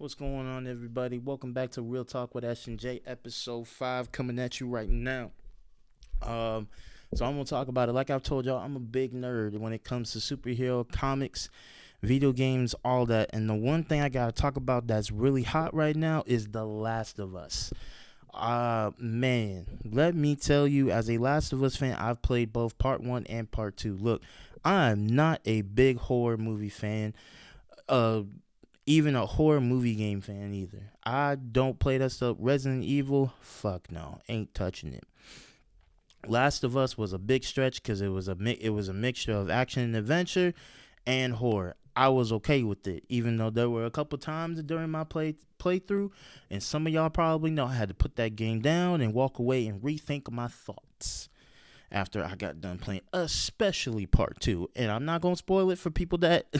What's going on, everybody? Welcome back to Real Talk with Ashton J, Ep.5 coming at you right now. Um, so I'm gonna talk about it. Like I've told y'all, I'm a big nerd when it comes to superhero comics, video games, all that. And the one thing I gotta talk about that's really hot right now is The Last of Us. Man, let me tell you, as a Last of Us fan, I've played both part one and part two. Look, I'm not a big horror movie fan. Uh, Even a horror movie game fan either. I don't play that stuff. Resident Evil, fuck no, ain't touching it. Last of Us was a big stretch because it was a mixture of action and adventure and horror. I was okay with it, even though there were a couple times during my playthrough, and some of y'all probably know I had to put that game down and walk away and rethink my thoughts after I got done playing, especially part two. And I'm not gonna spoil it for people that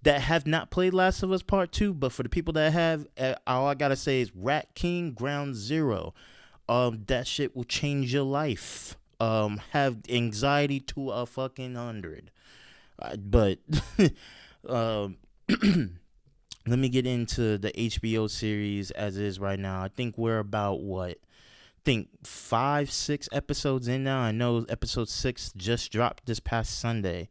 that have not played Last of Us Part 2, but for the people that have, all I gotta say is Rat King Ground Zero. That shit will change your life. Have anxiety to a fucking 100. But um, let me get into the HBO series as is right now. I think we're about what? Think 5, 6 episodes in now. I know episode 6 just dropped this past Sunday.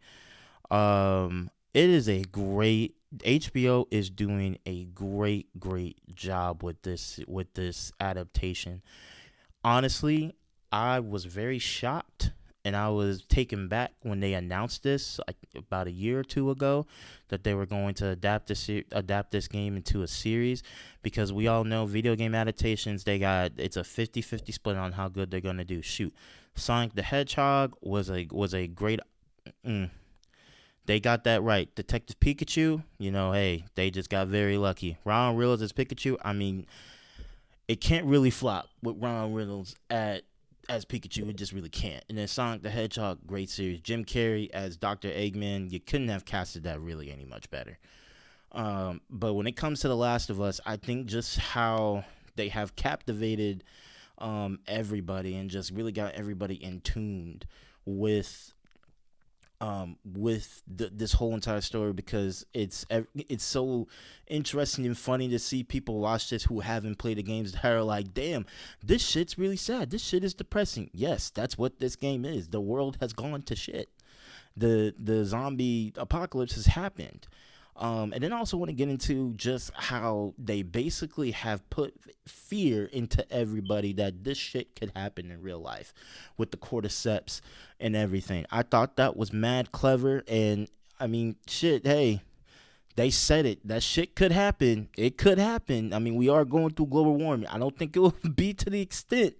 It is a great HBO is doing a great job with this adaptation. Honestly, I was very shocked and I was taken back when they announced this like about a year or two ago that they were going to adapt this game into a series, because we all know video game adaptations, it's a 50-50 split on how good they're going to do. Shoot, Sonic the Hedgehog was a great they got that right. Detective Pikachu, hey, they just got very lucky. Ryan Reynolds as Pikachu, I mean, it can't really flop with Ryan Reynolds as Pikachu. It just really can't. And then Sonic the Hedgehog, great series. Jim Carrey as Dr. Eggman, you couldn't have casted that really any much better. But when it comes to The Last of Us, I think just how they have captivated everybody and just really got everybody in tuned with this whole entire story, because it's so interesting and funny to see people watch this who haven't played the games that are like, damn, this shit's really sad. This shit is depressing. Yes, that's what this game is. The world has gone to shit. The zombie apocalypse has happened. And then I also want to get into just how they basically have put fear into everybody that this shit could happen in real life with the cordyceps and everything. I thought that was mad clever. And I mean, shit, hey, they said it. That shit could happen. It could happen. I mean, we are going through global warming. I don't think it will be to the extent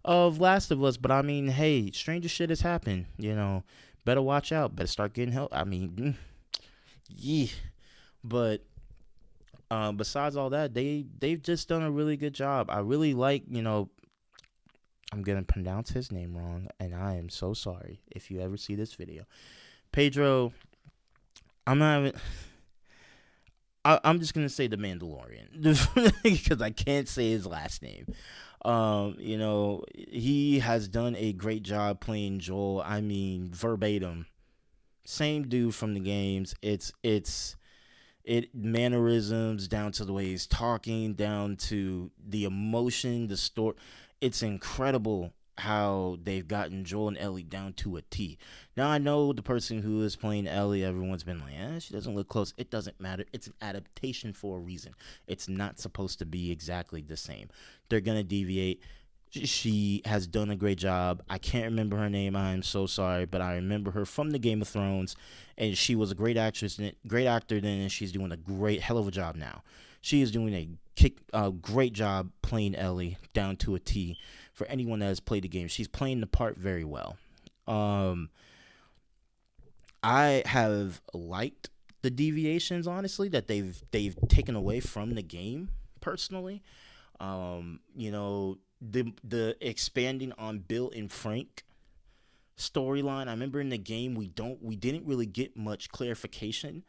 of Last of Us, but I mean, hey, stranger shit has happened. Better watch out. Better start getting help. I mean, yeah. But besides all that, they've just done a really good job. I really like, I'm gonna pronounce his name wrong, and I am so sorry if you ever see this video. Pedro, I'm not even, I'm just gonna say the Mandalorian because I can't say his last name. He has done a great job playing Joel. I mean, verbatim, same dude from the games. It mannerisms down to the way he's talking, down to the emotion, the story. It's incredible how they've gotten Joel and Ellie down to a T. Now, I know the person who is playing Ellie, everyone's been like, she doesn't look close. It doesn't matter. It's an adaptation for a reason. It's not supposed to be exactly the same. They're going to deviate. She has done a great job. I can't remember her name. I am so sorry, but I remember her from the Game of Thrones, and she was a great actress, great actor then, and she's doing a great hell of a job now. She is doing a great job playing Ellie down to a T. For anyone that has played the game, she's playing the part very well. I have liked the deviations, honestly, that they've taken away from the game personally. The expanding on Bill and Frank storyline. I remember in the game we didn't really get much clarification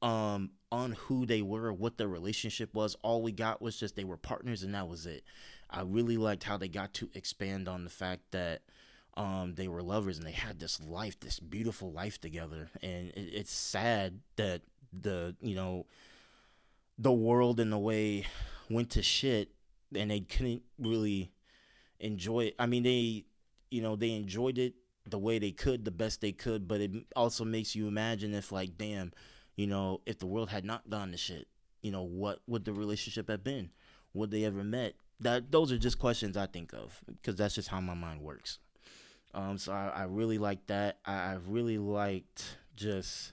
on who they were, what their relationship was. All we got was just they were partners, and that was it. I really liked how they got to expand on the fact that they were lovers and they had this beautiful life together. And it's sad that the world in a way went to shit, and they couldn't really enjoy it. I mean, they enjoyed it the way they could, the best they could, but it also makes you imagine if, like, damn, if the world had not gone to shit, what would the relationship have been? Would they ever met? Those are just questions I think of because that's just how my mind works. So I really like that. I really liked just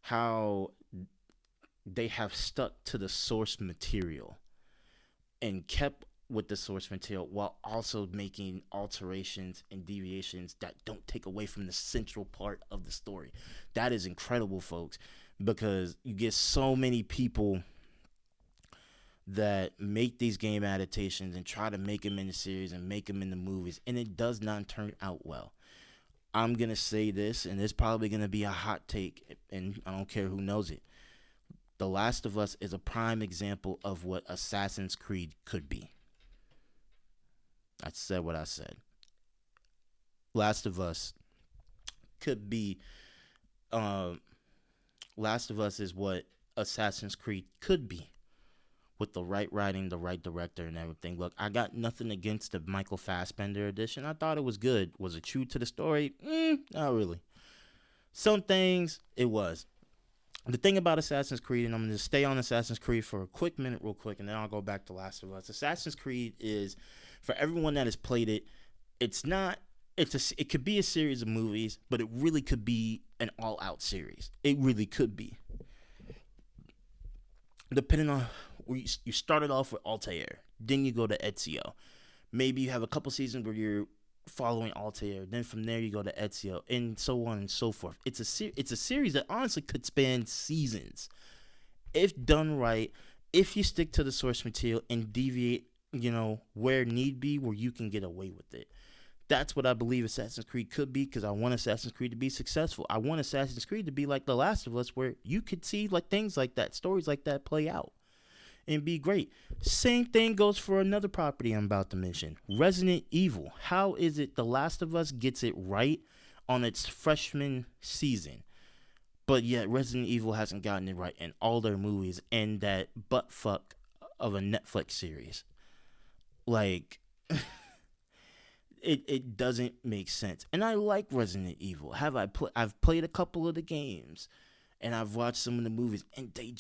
how they have stuck to the source material and kept with the source material while also making alterations and deviations that don't take away from the central part of the story. That is incredible, folks, because you get so many people that make these game adaptations and try to make them in the series and make them in the movies, and it does not turn out well. I'm going to say this, and it's probably going to be a hot take, and I don't care who knows it. The Last of Us is a prime example of what Assassin's Creed could be. I said what I said. Last of Us could be. Last of Us is what Assassin's Creed could be, with the right writing, the right director, and everything. Look, I got nothing against the Michael Fassbender edition. I thought it was good. Was it true to the story? Not really. Some things it was. The thing about Assassin's Creed, and I'm going to stay on Assassin's Creed for a quick minute real quick, and then I'll go back to Last of Us. Assassin's Creed is, for everyone that has played it, it could be a series of movies, but it really could be an all-out series. It really could be. Depending on, you started off with Altair, then you go to Ezio. Maybe you have a couple seasons where you're following Altair, then from there you go to Ezio, and so on and so forth. It's a series that honestly could span seasons if done right. If you stick to the source material and deviate, where need be, where you can get away with it. That's what I believe Assassin's Creed could be, because I want Assassin's Creed to be successful. I want Assassin's Creed to be like The Last of Us, where you could see like things like that, stories like that play out and be great. Same thing goes for another property I'm about to mention, Resident Evil. How is it The Last of Us gets it right on its freshman season, but yet Resident Evil hasn't gotten it right in all their movies and that butt fuck of a Netflix series? Like, it doesn't make sense. And I like Resident Evil. I've played a couple of the games, and I've watched some of the movies, and they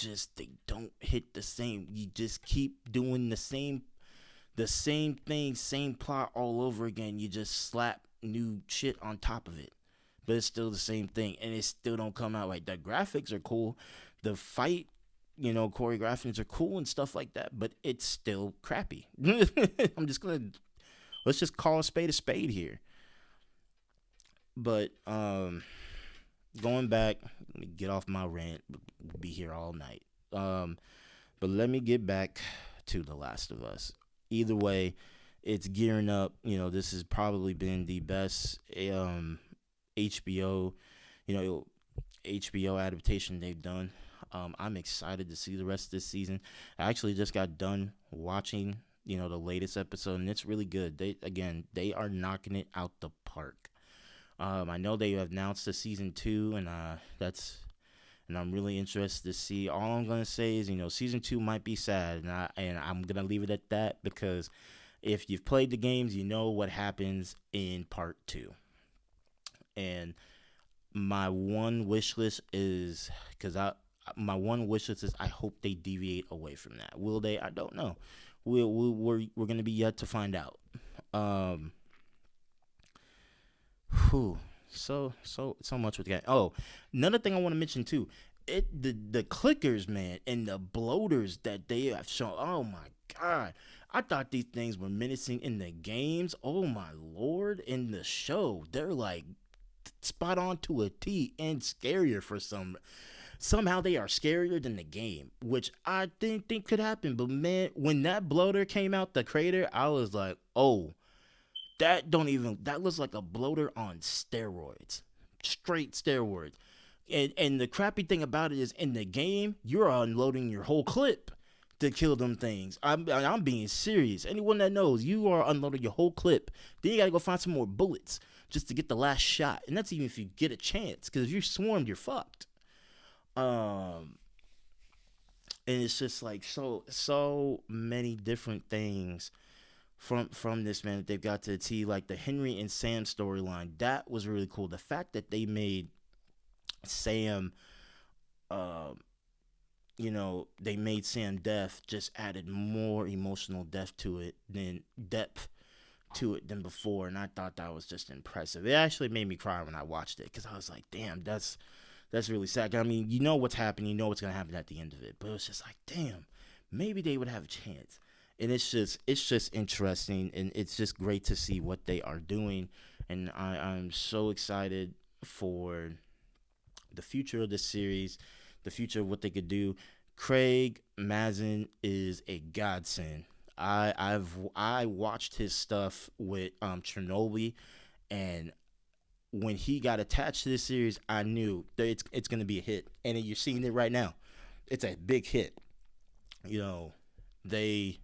don't hit the same. You just keep doing the same thing, same plot all over again. You just slap new shit on top of it, but it's still the same thing, and it still don't come out right. The graphics are cool, the fight, choreographies are cool and stuff like that, but it's still crappy. Let's just call a spade here. But going back, let me get off my rant. We'll be here all night. But let me get back to The Last of Us. Either way, it's gearing up. This has probably been the best HBO, HBO adaptation they've done. I'm excited to see the rest of this season. I actually just got done watching, the latest episode, and it's really good. They are knocking it out the park. I know they have announced the season 2, and I'm really interested to see. All I'm gonna say is, season 2 might be sad, and I'm gonna leave it at that, because if you've played the games, you know what happens in part 2. And my one wish list is, I hope they deviate away from that. Will they? I don't know. We're gonna be yet to find out. So much with the game. Oh, another thing I want to mention too. The clickers, man, and the bloaters that they have shown. Oh my god. I thought these things were menacing in the games. Oh my lord. In the show, they're like spot on to a T, and scarier for some. Somehow they are scarier than the game, which I didn't think could happen. But man, when that bloater came out the crater, I was like, oh, that looks like a bloater on steroids. Straight steroids. And the crappy thing about it is, in the game, you're unloading your whole clip to kill them things. I'm being serious. Anyone that knows, you are unloading your whole clip. Then you gotta go find some more bullets just to get the last shot. And that's even if you get a chance, because if you're swarmed, you're fucked. And it's just like so many different things from this, man, that they've got to the T. Like the Henry and Sam storyline, that was really cool. The fact that they made Sam, uh, they made Sam deaf just added more emotional depth to it than before, and I thought that was just impressive. It actually made me cry when I watched it because I was like, damn, that's really sad. I mean, you know what's happening, you know what's gonna happen at the end of it, but it was just like, damn, maybe they would have a chance. And it's just interesting, and it's just great to see what they are doing, and I'm so excited for the future of this series, the future of what they could do. Craig Mazin is a godsend. I watched his stuff with Chernobyl, and when he got attached to this series, I knew that it's gonna be a hit, and you're seeing it right now. It's a big hit. You know, they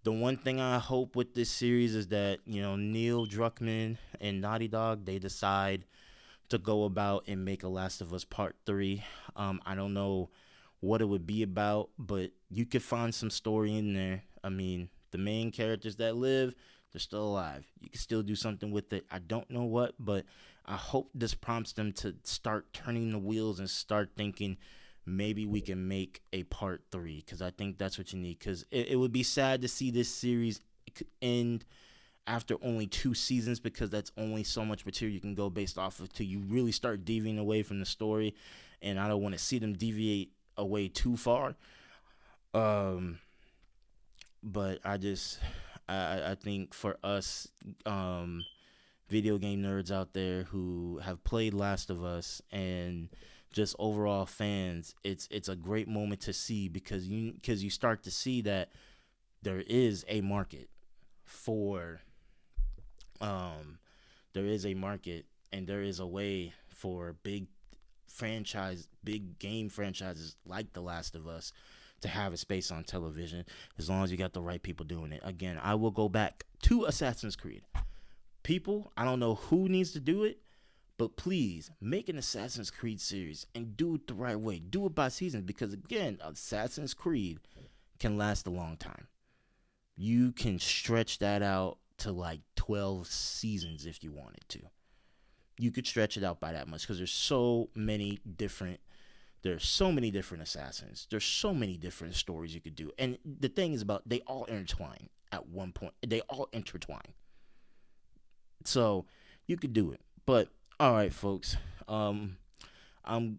the one thing I hope with this series is that Neil Druckmann and Naughty Dog, they decide to go about and make a Last of Us Part 3. I don't know what it would be about, but you could find some story in there. I mean, the main characters that live, they're still alive. You can still do something with it. I don't know what, but I hope this prompts them to start turning the wheels and start thinking maybe we can make a part 3, because I think that's what you need, because it would be sad to see this series end after only 2 seasons, because that's only so much material you can go based off of till you really start deviating away from the story, and I don't want to see them deviate away too far. But I think for us video game nerds out there who have played Last of Us and just overall fans, it's a great moment to see, because you start to see that there is a market for there is a market, and there is a way for big game franchises like The Last of Us to have a space on television, as long as you got the right people doing it. Again, I will go back to Assassin's Creed. People, I don't know who needs to do it, but please make an Assassin's Creed series and do it the right way. Do it by seasons, because again, Assassin's Creed can last a long time. You can stretch that out to like 12 seasons if you wanted to. You could stretch it out by that much, because there's so many different assassins. There's so many different stories you could do. And the thing is about, they all intertwine at one point. They all intertwine. So you could do it. But all right, folks.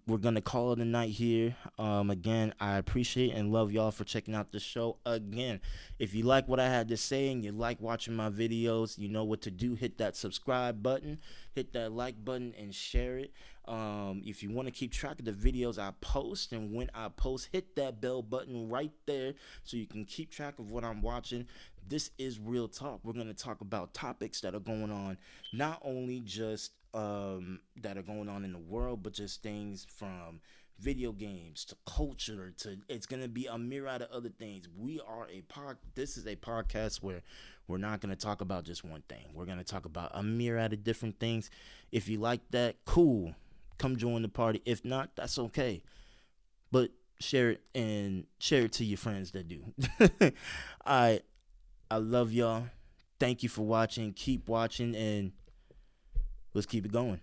We're gonna call it a night here. Again, I appreciate and love y'all for checking out the show. Again, if you like what I had to say and you like watching my videos, you know what to do. Hit that subscribe button, hit that like button, and share it. If you want to keep track of the videos I post and when I post, hit that bell button right there so you can keep track of what I'm watching. This is Real Talk. We're going to talk about topics that are going on, not only just that are going on in the world, but just things from video games to culture to, it's going to be a myriad of other things. This is a podcast where we're not going to talk about just one thing. We're going to talk about a myriad of different things. If you like that, cool. Come join the party. If not, that's okay. But share it to your friends that do. I love y'all. Thank you for watching. Keep watching, and let's keep it going.